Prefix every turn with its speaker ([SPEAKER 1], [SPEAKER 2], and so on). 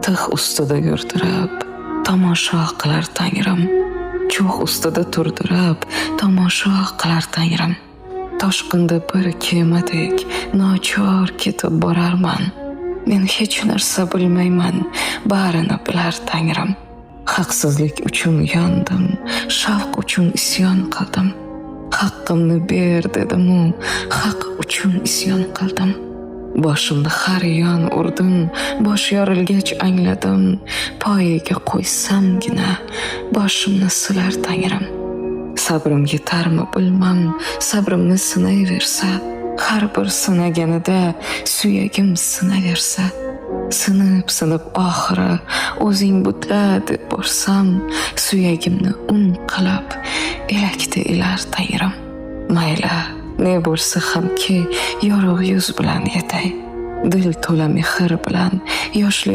[SPEAKER 1] tig' ustida yurtirib tomosha qilar Tangrim. Cho'g' ustida turdirib tomosha qilar Tangrim. Toshqinda bir kemadek nochor ketib borarman. Men hech narsa bilmayman, barini bilar Tangrim. Haqsizlik uchun yondim, shavq uchun isyon qildim. Haqqimni ber dedim-u, haq uchun isyon qildim. Boshimni har yon urdim, bosh yorilgach angladim. Poyiga qo'ysamgina boshimni silar Tangrim. Sabrim yetarmi bilmam, sabrimni sinayversa, har bir sinaganida suyagim sinaversa. Sinib oxiri o'zing butla deb borsam, suyagimni qilib elakda elar Tangrim. Mayli, ne bo'lsa hamki yorug' yuz bilan yetay. Dil to'la mehr bilan yoshlik